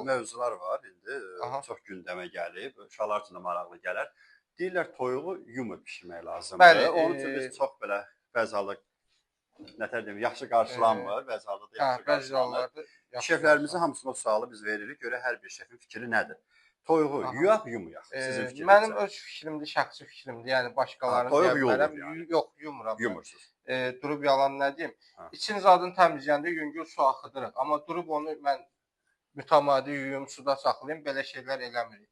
mövzular var indi. Aha. Çox gündəmə gəlib. Uşaqlar üçün də maraqlı gələr. Deyirlər toyuğu yumur bişirmək lazımdır. Bəli, Onun üçün biz çox belə bəzi halda nətər deyim, yaxşı qarşılanmır, bəzi halda da yaxşı qarşılanır. Şeflərimizin hamısına o sualı biz veririk. Görə hər bir şefin fikri nədir? Toyuğu yuyaq, yumayaq. Sizin fikriniz? Mənim öz fikrimdir, şəxsi fikrimdir. Yəni başqalarını deyə bilərəm. Yox, yumuram. Yumursunuz. Durub yalan nə deyim? İçin zadını təmizləyəndə yüngül su axıdırıq. Amma durub onu mən mütəmadi yuyum, suda saxlayım, belə şeylər eləmirik.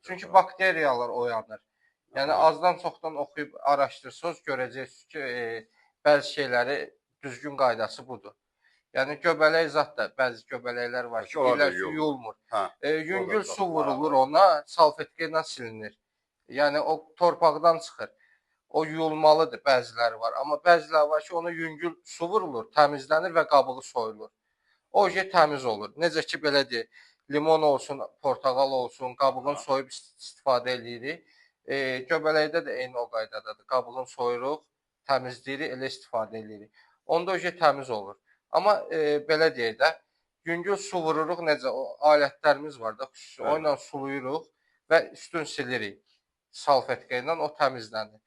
Çünki bakteriyalar oyanır. Yəni azdan çoxdan oxuyub araşdırsınız, görəcəksiniz ki, bəzi şeyləri düzgün qaydası budur. Yəni göbələk zat da, bəzi göbələklər var ki, yuyulmur. Yüngül su vurulur ona, salfetka ilə silinir. Yəni o torpaqdan çıxır. O yuyulmalıdır, bəziləri var. Amma bəziləri var ki, ona yüngül su vurulur, təmizlənir və qabığı soyulur. O təmiz olur. Necə ki, belə deyək, limon olsun, portağal olsun, qabığını soyub istifadə edirik. Göbələkdə də eyni o qaydadadır. Qabığını soyuruq, təmizləyirik, elə istifadə edirik. Onda o təmiz olur. Amma belə deyək də, yüngül su vururuq, necə o alətlərimiz var da, xüsusi, o ilə suluyuruq və üstün silirik. Salfetka ilə o təmizlənir.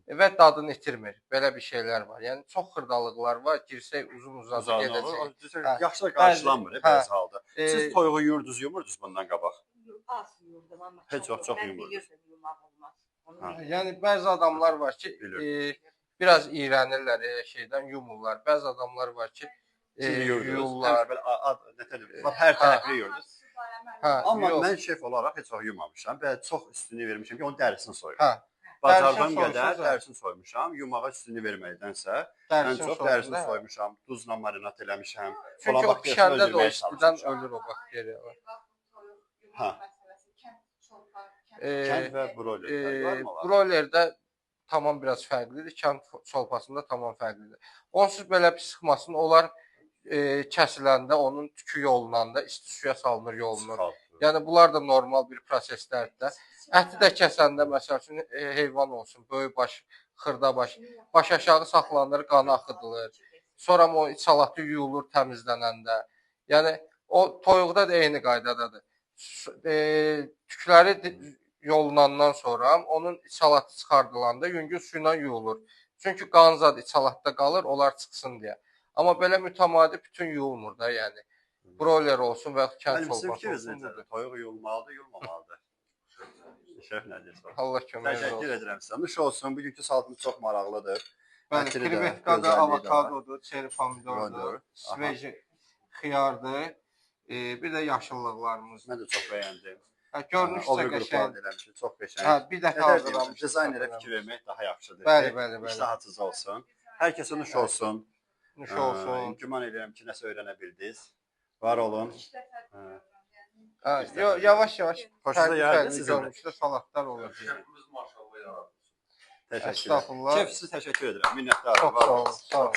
Və dadını itirmir. Belə bir şeylər var. Yəni çox xırdalıqlar var. Girsək uzun-uzadı gedəcək. Yaxşı qarşılanmır bəzi halda. Siz toyuğu yuyurdunuz, yumurdunuz bundan qabaq? Az yuyurdum amma çox yumurdunuz. Yəni bəzi adamlar var ki, biraz iyrənirlər şeydən, yumurlar. Bəzi adamlar var ki, yuyurlar. Hər tərəfli yuyurdunuz. Amma mən şef olaraq heç vaxt yumamışam və çox üstünlük vermişəm ki, onun dərisini soyuram. Bacardığım qədər dərisini soymuşam. Yumağa üstünlük verməkdənsə, mən çox dərisini soymuşam, duzla marinat eləmişəm. Çünki o pişəndə də o istidən ölür o bakteriyalar. Kənd və broiler var mı? Broilerdə tamam biraz fərqlidir. Kənd çolpasında tamam fərqlidir. Onsuz belə bir sıxmasın, onlar kəsiləndə, onun tükü yolunanda isti suya salınır, yolunur. Yəni bunlar da normal bir proseslərdir. Əti də kəsəndə, məsəl üçün, heyvan olsun, böyük baş, xırda baş, baş aşağı saxlanır, qanı axıdılır. Sonra o iç salatı yuyulur təmizlənəndə. Yəni, o toyuqda da eyni qaydadadır. Tükləri yolunandan sonra onun iç salatı çıxardılanda yüngül su ilə yuyulur. Çünki qan zad iç salatda qalır, onlar çıxsın deyə. Amma belə mütəmadi bütün yuyulmur da, yəni. Broiler olsun və kənd çolpası olsun. Toyuq yuyulmalıdır, yuyulmamalıdır. Şef nə deyirsən? Allah kömək olsun. Təşəkkür edirəm sizə. Nuş olsun, bugünkü salatımız çox maraqlıdır. Bəli, krevetkadır, avokadodur, çeri pomidordur, sveji xiyardır, bir də yaşıllıqlarımızdır. Mən də çox bəyəndim. Görünüşsə qəşəng. Çox qəşəng. Bir dəfə hazırlamışıq. Dizaynerə fikir vermək daha yaxşıdır. Bəli. İştahatsız olsun. Hər kəsə nuş olsun. Nuş olsun. Güman edirəm ki, nəsə öyrənə bildiniz. Var olun. Yavaş-yavaş fərqli görünüşdə salatlar olur. Şefimiz maşallah yaradır. Təşəkkürlər. Şef, sizə təşəkkür edirəm. Minnətdarım. Çox sağ olun.